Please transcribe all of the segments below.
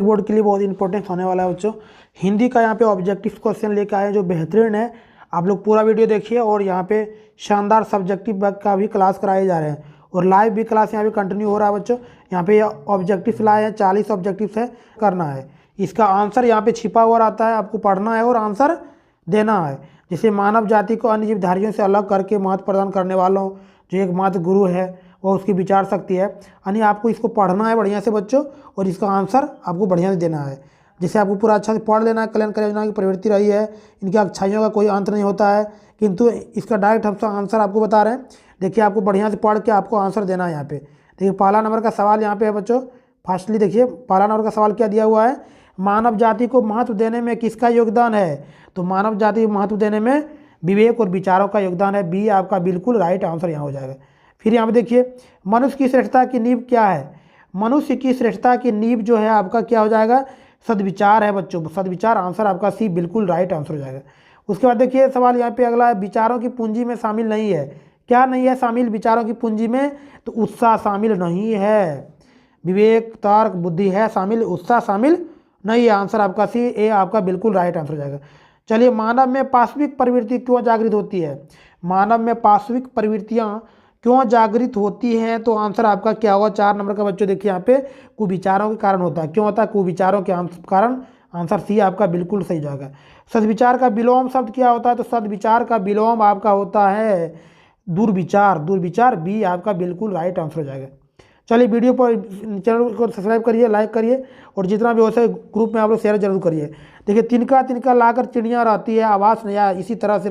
Board के लिए बहुत इंपॉर्टेंट होने वाला है बच्चों। हिंदी का यहाँ पे ऑब्जेक्टिव क्वेश्चन लेके आए जो बेहतरीन है। आप लोग पूरा वीडियो देखिए और यहाँ पे शानदार सब्जेक्टिव का भी क्लास कराए जा रहे हैं और लाइव भी क्लास यहाँ पे कंटिन्यू हो रहा है बच्चों। यहाँ पे ऑब्जेक्टिव लाए हैं, 40 ऑब्जेक्टिव है करना है। इसका आंसर यहाँ पे छिपा हुआ रहता है, आपको पढ़ना है और आंसर देना है। जैसे मानव जाति को अन्य जीवधारियों से अलग करके महत्व प्रदान करने वालों जो एकमात्र गुरु है वो उसकी विचार शक्ति है। यानी आपको इसको पढ़ना है बढ़िया से बच्चों और इसका आंसर आपको बढ़िया से देना है। जैसे आपको पूरा अच्छा से पढ़ लेना है। कल्याण योजना की प्रवृत्ति रही है, इनकी अच्छाइयों का कोई अंत नहीं होता है, किंतु इसका डायरेक्ट हम आंसर आपको बता रहे हैं। देखिए आपको बढ़िया से पढ़ के आपको आंसर देना है। यहाँ पे देखिए पहला नंबर का सवाल यहाँ पे है बच्चों। फर्स्टली देखिए पहला नंबर का सवाल क्या दिया हुआ है, मानव जाति को महत्व देने में किसका योगदान है। तो मानव जाति को महत्व देने में विवेक और विचारों का योगदान है। बी आपका बिल्कुल राइट आंसर यहाँ हो जाएगा। फिर यहाँ पे देखिए मनुष्य की श्रेष्ठता की नींव क्या है। मनुष्य की श्रेष्ठता की नींव जो है आपका क्या हो जाएगा, सद्विचार है बच्चों। सद्विचार आंसर आपका सी बिल्कुल राइट आंसर हो जाएगा। उसके बाद देखिए सवाल यहाँ पे अगला है, विचारों की पूंजी में शामिल नहीं है। क्या नहीं है शामिल विचारों की पूंजी में, तो उत्साह शामिल नहीं है। विवेक तर्क बुद्धि है शामिल, उत्साह शामिल नहीं है। आंसर आपका सी ए आपका बिल्कुल राइट आंसर हो जाएगा। चलिए मानव में पाशविक प्रवृत्ति क्यों जागृत होती है। मानव में पाशविक प्रवृत्तियाँ क्यों जागृत होती हैं, तो आंसर आपका क्या होगा 4 नंबर का बच्चों। देखिए यहाँ पे कुविचारों के कारण होता है। क्यों होता है, कुविचारों के कारण। आंसर सी आपका बिल्कुल सही जाएगा। सद्विचार का विलोम शब्द क्या होता है, तो सद्विचार का विलोम आपका होता है दुर्विचार। दुर्विचार बी आपका बिल्कुल राइट आंसर हो जाएगा। चलिए वीडियो पर चैनल को सब्सक्राइब करिए, लाइक करिए और जितना भी हो सके ग्रुप में आप लोग शेयर जरूर करिए। देखिए तिनका तिनका लाकर चिड़िया रहती है, आवास नया इसी तरह से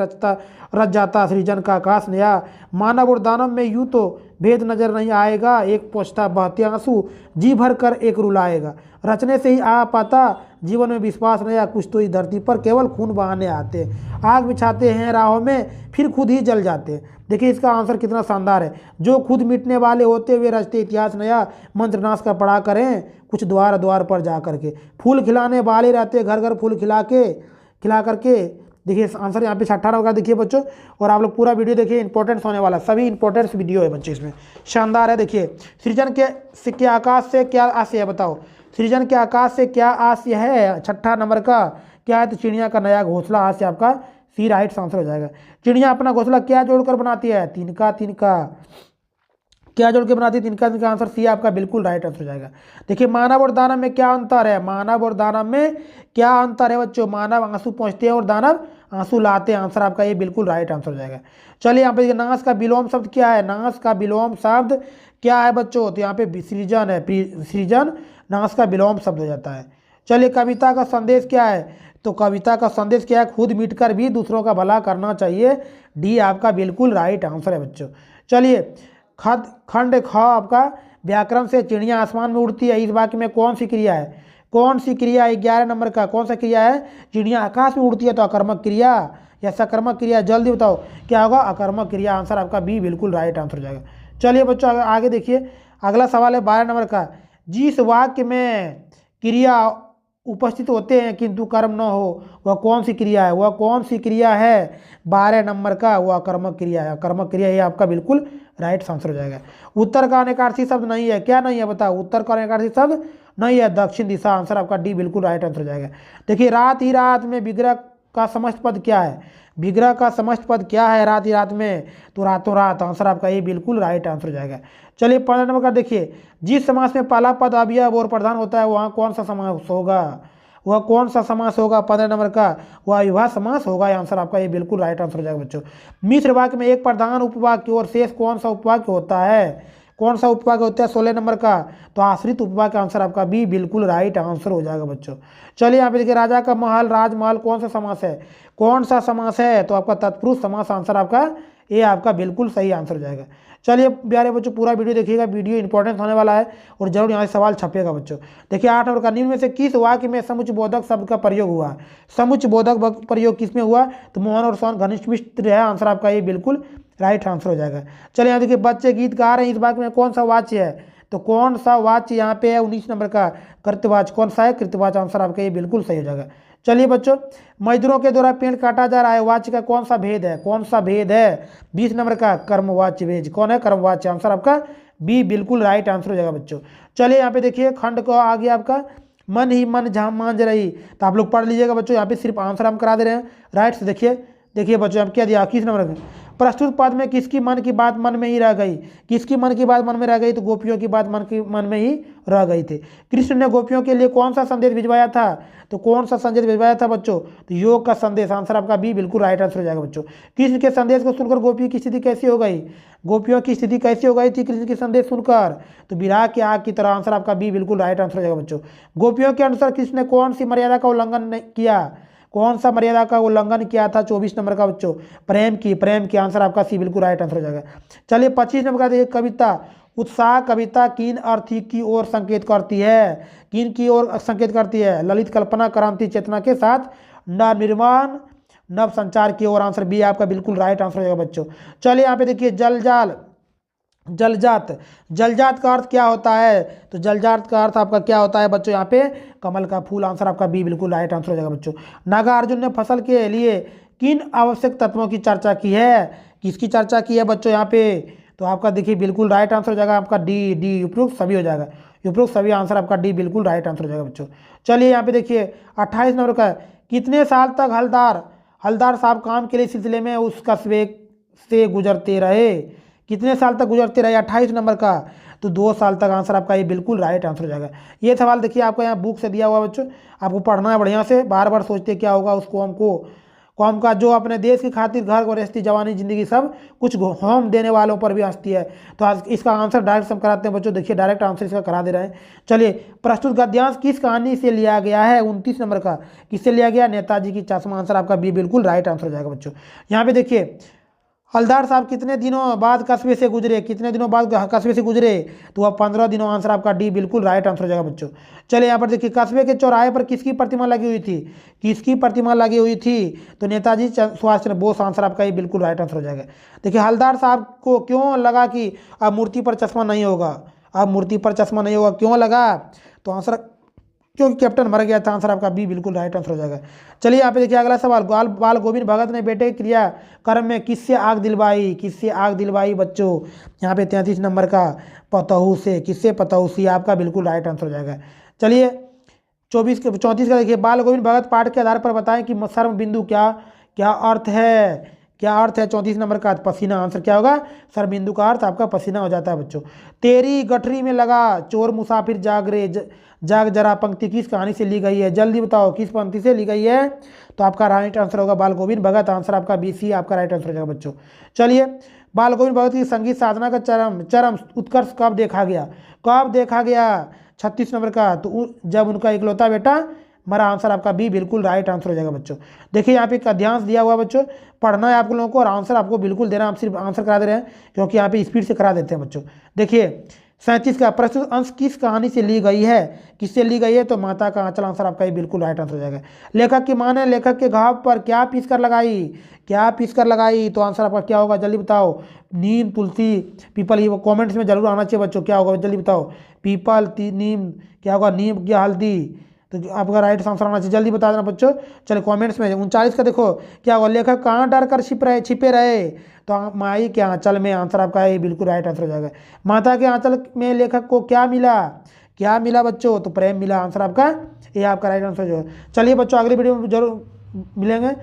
रच जाता सृजन का आकाश नया। मानव और दानव में यूँ तो भेद नजर नहीं आएगा, एक पोछता बहते आंसू जी भर कर एक रुलाएगा। रचने से ही आ पाता जीवन में विश्वास नया, कुछ तो इस धरती पर केवल खून बहाने आते। आग बिछाते हैं राहों में फिर खुद ही जल जाते। देखिए इसका आंसर कितना शानदार है। जो खुद मिटने वाले होते वे रचते इतिहास नया, मंत्रनाश का पड़ा करें कुछ द्वार द्वार पर जा करके। फूल खिलाने वाले रहते घर घर फूल खिला करके। देखिए आंसर यहाँ पे 18 होगा। देखिए बच्चों और आप लोग पूरा वीडियो देखिए, इंपॉर्टेंस होने वाला, सभी इंपॉर्टेंस वीडियो है बच्चे इसमें, शानदार है। देखिए सृजन के आकाश से क्या आशय है, बताओ सृजन के आकाश से क्या आशय है। 6 नंबर का क्या है, तो चिड़िया का नया घोंसला। आशय आपका सी राइट आंसर हो जाएगा। चिड़िया अपना घोंसला क्या जोड़कर बनाती है, तिनका तिनका। क्या जोड़ के बनाती है, तिनका तिनका। आंसर सी आपका बिल्कुल राइट आंसर हो जाएगा। देखिए मानव और दानव में क्या अंतर है। मानव और दानव में क्या अंतर है बच्चों। मानव आंसू पहुँचते हैं और दानव आंसू लाते हैं। आंसर आपका ये बिल्कुल राइट आंसर हो जाएगा। चलिए यहाँ पे नाश का विलोम शब्द क्या है। नाश का विलोम शब्द क्या है बच्चों, तो यहाँ पे सृजन है। सृजन नाश का विलोम शब्द हो जाता है। चलिए कविता का संदेश क्या है, तो कविता का संदेश क्या है, खुद मिटकर भी दूसरों का भला करना चाहिए। डी आपका बिल्कुल राइट आंसर है बच्चों। चलिए खंड ख आपका व्याकरण से चिड़िया आसमान में उड़ती है। इस वाक्य में कौन सी क्रिया है, कौन सी क्रिया 11 नंबर का कौन सा क्रिया है। चिड़िया आकाश में उड़ती है तो अकर्मक क्रिया या सकर्मक क्रिया, जल्दी बताओ क्या होगा, अकर्मक क्रिया। आंसर आपका बी बिल्कुल राइट आंसर हो जाएगा। चलिए बच्चों आगे देखिए अगला सवाल है 12 नंबर का। जिस वाक्य में क्रिया उपस्थित होते हैं किंतु कर्म न हो वह कौन सी क्रिया है। वह कौन सी क्रिया है 12 नंबर का, वह कर्मक क्रिया है। कर्मक क्रिया ये आपका बिल्कुल राइट आंसर हो जाएगा। उत्तर का अनेकार्थी शब्द नहीं है। क्या नहीं है बताओ, उत्तर का अनेकार्थी शब्द नहीं है, दक्षिण दिशा। आंसर आपका डी बिल्कुल राइट आंसर हो जाएगा। देखिए रात ही रात में विग्रह का समस्त पद क्या है। विग्रह का समस्त पद क्या है रात ही रात में, तो रातों रात। आंसर आपका ये बिल्कुल राइट आंसर हो जाएगा। चलिए 15 नंबर का देखिए, जिस समास में पहला पद अवयव और प्रधान होता है वहाँ कौन सा समास होगा। वह कौन सा समास होगा 15 नंबर का, वह अविभाज्य समास होगा। आंसर आपका ये बिल्कुल राइट आंसर हो जाएगा बच्चों। मिश्र वाक्य में एक प्रधान उपवाक्य और शेष कौन सा उपवाक्य होता है। कौन सा उपवाक्य होता है 16 नंबर का, तो आश्रित उपवाक्य। आंसर आपका बी बिल्कुल राइट आंसर हो जाएगा बच्चों। चलिए यहाँ पे देखिए राजा का महल राजमहल कौन सा समास है, कौन सा समास है, तो आपका तत्पुरुष समास। आंसर आपका ये आपका बिल्कुल सही आंसर हो जाएगा। चलिए प्यारे बच्चों पूरा वीडियो देखिएगा, वीडियो इंपॉर्टेंट होने वाला है और जरूर यहाँ से सवाल छपेगा बच्चों। देखिए 8 नंबर का, निम्न में से किस वाक्य में समुच्चयबोधक शब्द का प्रयोग हुआ। समुच्चयबोधक प्रयोग किस में हुआ, तो मोहन और सोहन घनिष्ठ मित्र है। आंसर आपका ये बिल्कुल राइट आंसर हो जाएगा। चलिए यहाँ देखिए बच्चे गीत गा रहे हैं, इस वाक्य में कौन सा वाच्य है, तो कौन सा वाच्य यहाँ पे है 19 नंबर का, कृतवाच्य। कौन सा है, कृतवाच्य। आंसर आपका ये बिल्कुल सही हो जाएगा। चलिए बच्चों मजदूरों के द्वारा पेड़ काटा जा रहा है, वाच्य का कौन सा भेद है, कौन सा भेद है 20 नंबर का, कर्मवाच्य भेद। कौन है, कर्मवाच्य। आंसर आपका बी बिल्कुल राइट आंसर हो जाएगा बच्चों। चलिए यहाँ पे देखिए खंड को आ गया आपका मन ही मन जहाँ मांझ रही। तो आप लोग पढ़ लीजिएगा बच्चों, यहाँ पे सिर्फ आंसर हम करा दे रहे हैं। राइट से देखिए बच्चों यहाँ पे क्या दिया, किस नंबर में प्रस्तुत पद में किसकी मन की बात मन में ही रह गई। किसकी मन की बात मन में रह गई, तो गोपियों की बात मन में ही रह गई थी। कृष्ण ने गोपियों के लिए कौन सा संदेश भिजवाया था, तो कौन सा संदेश भिजवाया था बच्चों, तो योग का संदेश। आंसर आपका बी बिल्कुल राइट आंसर हो जाएगा बच्चों। कृष्ण के संदेश को सुनकर गोपियों की स्थिति कैसी हो गई, गोपियों की स्थिति कैसी हो गई थी कृष्ण के संदेश सुनकर, तो विराह की आग की तरह। आंसर आपका बी बिल्कुल राइट आंसर हो जाएगा बच्चों। गोपियों के अनुसार कृष्ण ने कौन सी मर्यादा का उल्लंघन किया, कौन सा मर्यादा का उल्लंघन किया था, 24 नंबर का बच्चों, प्रेम की। आंसर आपका सी बिल्कुल राइट आंसर हो जाएगा। चलिए 25 नंबर का देखिए, कविता उत्साह कविता किन अर्थ की ओर संकेत करती है, किन की ओर संकेत करती है, ललित कल्पना क्रांति चेतना के साथ नव निर्माण नव संचार की ओर। आंसर बी आपका बिल्कुल राइट आंसर हो जाएगा बच्चों। चलिए यहाँ पे देखिए जलजात का अर्थ क्या होता है, तो जलजात का अर्थ आपका क्या होता है बच्चों, यहाँ पे कमल का फूल। आंसर आपका बी बिल्कुल राइट आंसर हो जाएगा बच्चों। नागार्जुन ने फसल के लिए किन आवश्यक तत्वों की चर्चा की है, किसकी चर्चा की है बच्चों यहाँ पे, तो आपका देखिए बिल्कुल राइट आंसर हो जाएगा आपका डी उपरोक्त सभी हो जाएगा, उपरोक्त सभी। आंसर आपका डी बिल्कुल राइट आंसर हो जाएगा बच्चों। चलिए यहाँ पे देखिए 28 नंबर का, कितने साल तक हलदार साहब काम के लिए सिलसिले में उस कस्बे से गुजरते रहे, कितने साल तक गुजरते रहे 28 नंबर का, तो 2 साल तक। आंसर आपका ये बिल्कुल राइट आंसर हो जाएगा। ये सवाल देखिए आपको यहाँ बुक से दिया हुआ बच्चों, आपको पढ़ना है बढ़िया से, बार बार सोचते क्या होगा उस कौम का जो अपने देश की खातिर घर गृहस्थी जवानी जिंदगी सब कुछ होम देने वालों पर भी हंसती है। तो आज इसका आंसर डायरेक्ट हम कराते हैं बच्चों, देखिए डायरेक्ट आंसर इसका करा दे रहे हैं। चलिए प्रस्तुत गद्यांश किस कहानी से लिया गया है, 29 नंबर का, किससे लिया गया, नेताजी की चश्मा। आंसर आपका बी बिल्कुल राइट आंसर हो जाएगा बच्चों। यहाँ पे देखिए हलदार साहब कितने दिनों बाद कस्बे से गुजरे, कितने दिनों बाद कस्बे से गुजरे, तो वह 15 दिनों। आंसर आपका डी बिल्कुल राइट आंसर हो जाएगा बच्चों। चलिए यहाँ पर देखिए कस्बे के चौराहे पर किसकी प्रतिमा लगी हुई थी, किसकी प्रतिमा लगी हुई थी, तो नेताजी सुभाष चंद्र बोस। आंसर आपका ये बिल्कुल राइट आंसर हो जाएगा। देखिए हलदार साहब को क्यों लगा कि अब मूर्ति पर चश्मा नहीं होगा, अब मूर्ति पर चश्मा नहीं होगा, क्यों लगा, तो आंसर क्योंकि कैप्टन मर गया था। आंसर आपका बी बिल्कुल राइट आंसर हो जाएगा। चलिए यहाँ पे देखिए अगला सवाल, बाल गोविंद भगत ने बेटे क्रिया कर्म में किससे आग दिलवाई, किससे आग दिलवाई बच्चों, यहाँ पे 33 नंबर का, पतहू से। किससे, पतहू से। आपका बिल्कुल राइट आंसर हो जाएगा। चलिए 34 का देखिए, बाल गोविंद भगत पाठ के आधार पर बताएं कि सर्व बिंदु क्या अर्थ है, क्या अर्थ है 34 नंबर का, पसीना। आंसर क्या होगा, सरबिंदु का अर्थ आपका पसीना हो जाता है बच्चों। तेरी गठरी में लगा चोर मुसाफिर जाग जरा पंक्ति किस कहानी से ली गई है, जल्दी बताओ किस पंक्ति से ली गई है, तो आपका राइट आंसर होगा बाल गोविंद भगत। आंसर आपका बी सी आपका राइट आंसर हो जाएगा बच्चों। चलिए बाल गोविंद भगत की संगीत साधना का चरम उत्कर्ष कब देखा गया, 36 नंबर का, तो जब उनका इकलौता बेटा मरा। आंसर आपका बी बिल्कुल राइट आंसर हो जाएगा बच्चों। देखिए यहाँ पे एक अध्यांश दिया हुआ बच्चों, पढ़ना है आप लोगों को और आंसर आपको बिल्कुल देना, आप सिर्फ आंसर करा दे रहे हैं क्योंकि यहाँ पे स्पीड से करा देते हैं बच्चों। देखिए 37 का, प्रस्तुत अंश किस कहानी से ली गई है, किससे ली गई है, तो माता का आंचल। आंसर आपका ये बिल्कुल राइट आंसर हो जाएगा। लेखक की मां ने लेखक के घाव पर क्या पीस कर लगाई, तो आंसर आपका क्या होगा, जल्दी बताओ। नीम, तुलसी, पीपल। ये कॉमेंट्स में जरूर आना चाहिए बच्चों, क्या होगा जल्दी बताओ। पीपल, नीम, क्या होगा, नीम या हल्दी, तो आपका राइट आंसर आना चाहिए, जल्दी बता देना बच्चों। चलिए कमेंट्स में 39 का देखो क्या होगा, लेखक कहाँ डर कर छिपे रहे, तो माई के आंचल में। आंसर आपका ये बिल्कुल राइट आंसर हो जाएगा। माता के आंचल में लेखक को क्या मिला बच्चों, तो प्रेम मिला। आंसर आपका ये आपका राइट आंसर जो है। चलिए बच्चों अगली वीडियो में जरूर मिलेंगे।